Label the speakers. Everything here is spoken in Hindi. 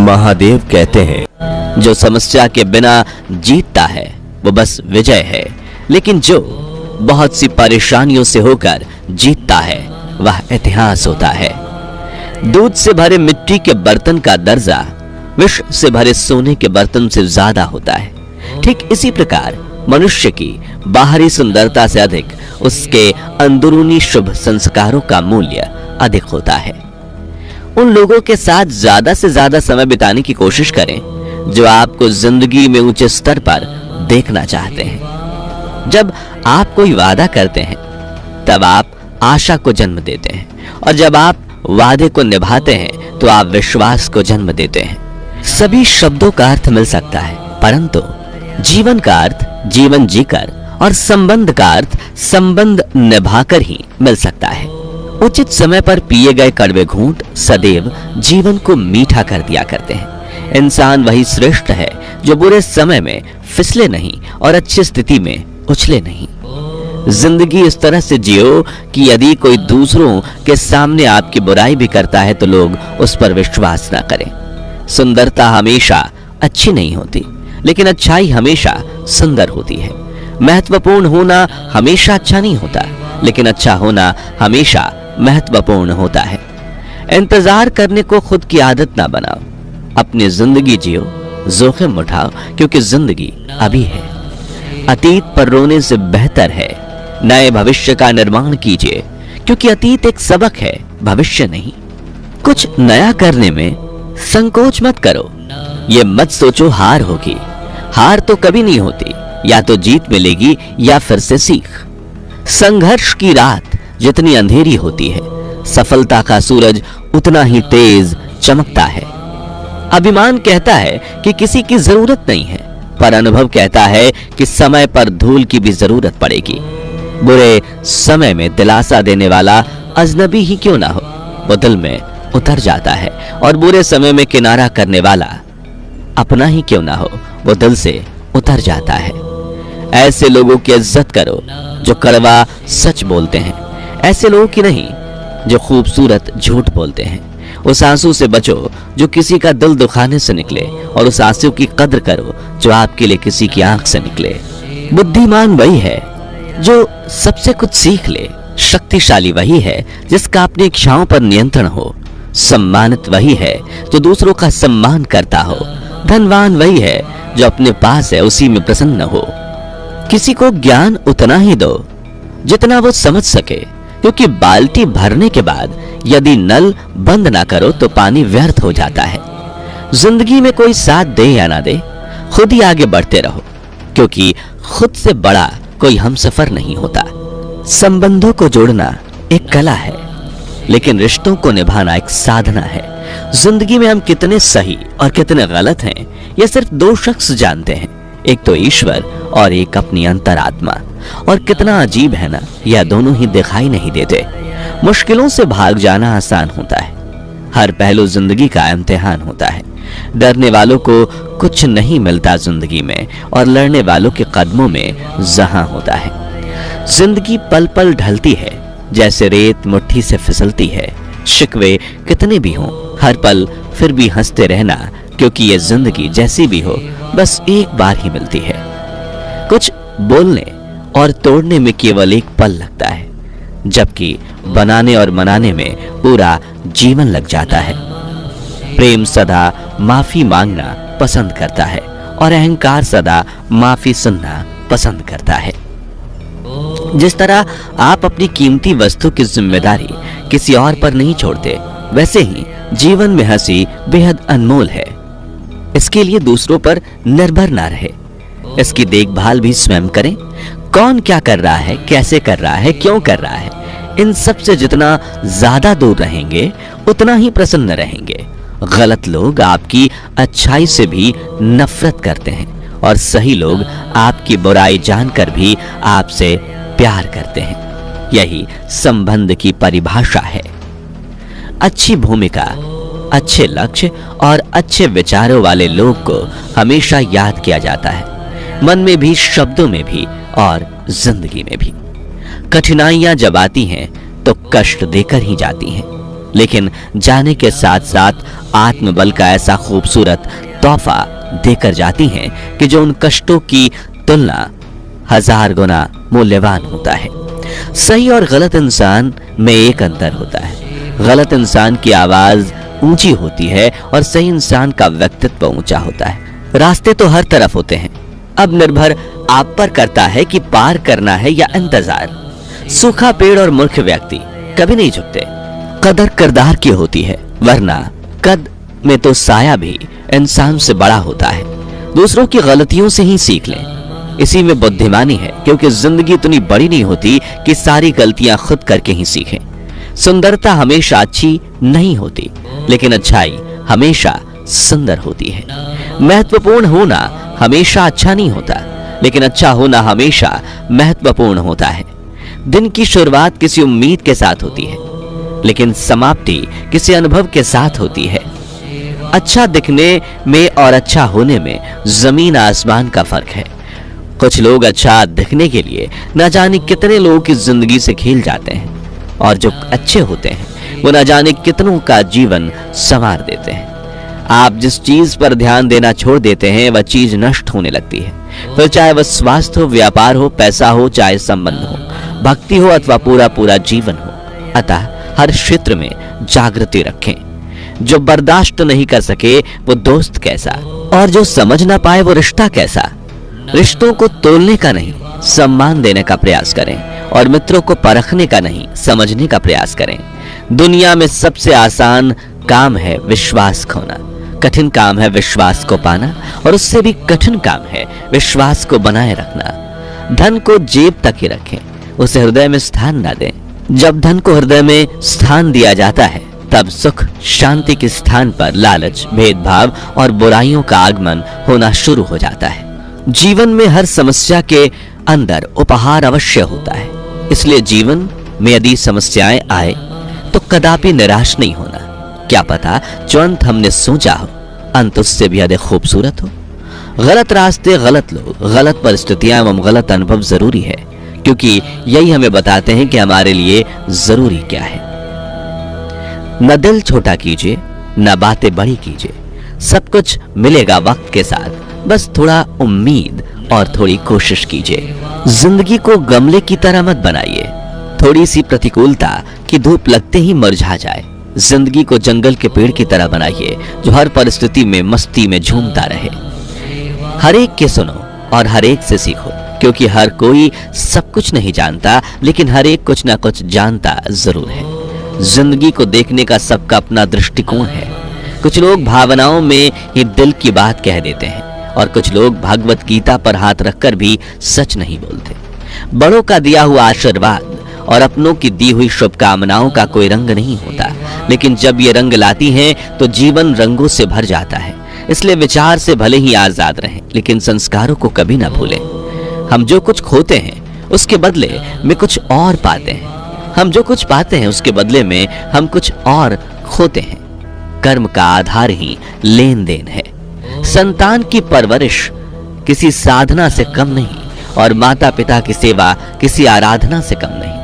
Speaker 1: महादेव कहते हैं, जो समस्या के बिना जीतता है वो बस विजय है, लेकिन जो बहुत सी परेशानियों से होकर जीतता है वह इतिहास होता है। दूध से भरे मिट्टी के बर्तन का दर्जा विष से भरे सोने के बर्तन से ज्यादा होता है। ठीक इसी प्रकार मनुष्य की बाहरी सुंदरता से अधिक उसके अंदरूनी शुभ संस्कारों का मूल्य अधिक होता है। उन लोगों के साथ ज्यादा से ज्यादा समय बिताने की कोशिश करें जो आपको जिंदगी में ऊंचे स्तर पर देखना चाहते हैं। जब आप कोई वादा करते हैं तब आप आशा को जन्म देते हैं, और जब आप वादे को निभाते हैं तो आप विश्वास को जन्म देते हैं। सभी शब्दों का अर्थ मिल सकता है, परंतु जीवन का अर्थ जीवन जीकर और संबंध का अर्थ संबंध निभाकर ही मिल सकता है। उचित समय पर पिए गए कड़वे घूंट सदैव जीवन को मीठा कर दिया करते हैं। इंसान वही श्रेष्ठ है जो बुरे समय में फिसले नहीं और अच्छी स्थिति में उछले नहीं। जिंदगी इस तरह से जियो कि यदि कोई दूसरों के सामने आपकी बुराई भी करता है तो लोग उस पर विश्वास ना करें। सुंदरता हमेशा अच्छी नहीं होती, लेकिन अच्छाई हमेशा सुंदर होती है। महत्वपूर्ण होना हमेशा अच्छा नहीं होता, लेकिन अच्छा होना हमेशा महत्वपूर्ण होता है। इंतजार करने को खुद की आदत ना बनाओ, अपनी जिंदगी जियो, जोखिम उठाओ, क्योंकि जिंदगी अभी है। अतीत पर रोने से बेहतर है नए भविष्य का निर्माण कीजिए, क्योंकि अतीत एक सबक है, भविष्य नहीं। कुछ नया करने में संकोच मत करो। ये मत सोचो हार होगी, हार तो कभी नहीं होती, या तो जीत मिलेगी या फिर से सीख। संघर्ष की रात जितनी अंधेरी होती है, सफलता का सूरज उतना ही तेज चमकता है। अभिमान कहता है कि किसी की जरूरत नहीं है, पर अनुभव कहता है कि समय पर धूल की भी जरूरत पड़ेगी। बुरे समय में दिलासा देने वाला अजनबी ही क्यों ना हो, वो दिल में उतर जाता है, और बुरे समय में किनारा करने वाला अपना ही क्यों ना हो, वो दिल से उतर जाता है। ऐसे लोगों की इज्जत करो जो कड़वा सच बोलते हैं, ऐसे लोगों की नहीं जो खूबसूरत झूठ बोलते हैं। उस आंसू से बचो जो किसी का दिल दुखाने से निकले, और उस आंसू की कद्र करो जो आपके लिए किसी की आंख से निकले। बुद्धिमान वही है जो सबसे कुछ सीख ले, शक्तिशाली वही है जिसका अपनी इच्छाओं पर नियंत्रण हो, सम्मानित वही है जो दूसरों का सम्मान करता हो, धनवान वही है जो अपने पास है उसी में प्रसन्न हो। किसी को ज्ञान उतना ही दो जितना वो समझ सके, क्योंकि बाल्टी भरने के बाद यदि नल बंद ना करो तो पानी व्यर्थ हो जाता है। जिंदगी में कोई साथ दे या ना दे, खुद ही आगे बढ़ते रहो, क्योंकि खुद से बड़ा कोई हमसफर नहीं होता। संबंधों को जोड़ना एक कला है, लेकिन रिश्तों को निभाना एक साधना है। जिंदगी में हम कितने सही और कितने गलत हैं, यह सिर्फ दो शख्स जानते हैं, एक तो ईश्वर और एक अपनी अंतरात्मा। और कितना अजीब है ना, यह दोनों ही दिखाई नहीं देते। मुश्किलों से भाग जाना आसान होता है, हर पहलू जिंदगी का इम्तिहान होता है। डरने वालों को कुछ नहीं मिलता जिंदगी में, और लड़ने वालों के कदमों में जहां होता है। जिंदगी पल पल ढलती है, जैसे रेत मुट्ठी से फिसलती है। शिकवे कितने भी हों, हर पल फिर भी हंसते रहना, क्योंकि ये जिंदगी जैसी भी हो बस एक बार ही मिलती है। कुछ बोलने और तोड़ने में केवल एक पल लगता है, जबकि बनाने और मनाने में पूरा जीवन लग जाता है। प्रेम सदा माफी मांगना पसंद करता है, और अहंकार सदा माफी सुनना पसंद करता है। जिस तरह आप अपनी कीमती वस्तु की जिम्मेदारी किसी और पर नहीं छोड़ते, वैसे ही जीवन में हंसी बेहद अनमोल है। इसके लिए दूसरों पर निर्भर ना रहे, इसकी देखभाल भी स्वयं करें। कौन क्या कर रहा है, कैसे कर रहा है, क्यों कर रहा है, इन सब से जितना ज्यादा दूर रहेंगे उतना ही प्रसन्न रहेंगे। गलत लोग आपकी अच्छाई से भी नफरत करते हैं, और सही लोग आपकी बुराई जानकर भी आपसे प्यार करते हैं। यही संबंध की परिभाषा है। अच्छी भूमिका, अच्छे लक्ष्य और अच्छे विचारों वाले लोग को हमेशा याद किया जाता है, मन में भी, शब्दों में भी और जिंदगी में भी। कठिनाइयां जब आती हैं तो कष्ट देकर ही जाती हैं। लेकिन जाने के साथ साथ आत्मबल का ऐसा खूबसूरत तोहफा देकर जाती हैं कि जो उन कष्टों की तुलना 1000 गुना मूल्यवान होता है। सही और गलत इंसान में एक अंतर होता है। गलत इंसान की आवाज ऊंची होती है और सही इंसान का व्यक्तित्व ऊंचा होता है। रास्ते तो हर तरफ होते हैं, अब निर्भर आप पर करता है कि पार करना है या इंतजार। सूखा पेड़ और मूर्ख व्यक्ति कभी नहीं झुकते। कदर किरदार की होती है, वरना कद में तो साया भी इंसान से बड़ा होता है। दूसरों की गलतियों से ही सीख लें, इसी में बुद्धिमानी है, क्योंकि जिंदगी इतनी बड़ी नहीं होती कि सारी गलतियां खुद करके ही सीखें। सुंदरता हमेशा अच्छी नहीं होती, लेकिन अच्छाई हमेशा सुंदर होती है। महत्वपूर्ण होना हमेशा अच्छा नहीं होता, लेकिन अच्छा होना हमेशा महत्वपूर्ण होता है। दिन की शुरुआत किसी उम्मीद के साथ होती है, लेकिन समाप्ति किसी अनुभव के साथ होती है। अच्छा दिखने में और अच्छा होने में जमीन आसमान का फर्क है। कुछ लोग अच्छा दिखने के लिए न जाने कितने लोगों की जिंदगी से खेल जाते हैं, और जो अच्छे होते हैं वो न जाने कितनों का जीवन संवार देते हैं। आप जिस चीज पर ध्यान देना छोड़ देते हैं वह चीज नष्ट होने लगती है, फिर चाहे वह स्वास्थ्य हो, व्यापार हो, पैसा हो, चाहे संबंध हो, भक्ति हो अथवा पूरा पूरा जीवन हो। अतः हर क्षेत्र में जागृति रखें। जो बर्दाश्त नहीं कर सके वो दोस्त कैसा, और जो समझ ना पाए वो रिश्ता कैसा। रिश्तों को तोलने का नहीं, सम्मान देने का प्रयास करें, और मित्रों को परखने का नहीं, समझने का प्रयास करें। दुनिया में सबसे आसान काम है विश्वास खोना, कठिन काम है विश्वास को पाना, और उससे भी कठिन काम है विश्वास को बनाए रखना। धन को जेब तक ही रखें, उसे हृदय में स्थान ना दें। जब धन को हृदय में स्थान दिया जाता है तब सुख शांति के स्थान पर लालच, भेदभाव और बुराइयों का आगमन होना शुरू हो जाता है। जीवन में हर समस्या के अंदर उपहार अवश्य होता है, इसलिए जीवन में यदि समस्याएं आए तो कदापि निराश नहीं होना। क्या पता जो अंत हमने सोचा हो अंत उससे भी अधिक खूबसूरत हो। गलत रास्ते, गलत लोग, गलत परिस्थितियां एवं गलत अनुभव जरूरी है, क्योंकि यही हमें बताते हैं कि हमारे लिए जरूरी क्या है। न दिल छोटा कीजिए, न बातें बड़ी कीजिए, सब कुछ मिलेगा वक्त के साथ, बस थोड़ा उम्मीद और थोड़ी कोशिश कीजिए। जिंदगी को गमले की तरह मत बनाइए, थोड़ी सी प्रतिकूलता की धूप लगते ही मुरझा जाए। जिंदगी को जंगल के पेड़ की तरह बनाइए, जो हर परिस्थिति में मस्ती में झूमता रहे। हर एक के सुनो और हर एक से सीखो, क्योंकि हर कोई सब कुछ नहीं जानता, लेकिन हर एक कुछ ना कुछ जानता जरूर है। जिंदगी को देखने का सबका अपना दृष्टिकोण है। कुछ लोग भावनाओं में ही दिल की बात कह देते हैं, और कुछ लोग भगवत गीता पर हाथ रखकर भी सच नहीं बोलते। बड़ों का दिया हुआ आशीर्वाद और अपनों की दी हुई शुभकामनाओं का कोई रंग नहीं होता, लेकिन जब ये रंग लाती हैं तो जीवन रंगों से भर जाता है। इसलिए विचार से भले ही आजाद रहें, लेकिन संस्कारों को कभी ना भूलें। हम जो कुछ खोते हैं उसके बदले में कुछ और पाते हैं, हम जो कुछ पाते हैं उसके बदले में हम कुछ और खोते हैं। कर्म का आधार ही लेन देन है। संतान की परवरिश किसी साधना से कम नहीं, और माता पिता की सेवा किसी आराधना से कम नहीं।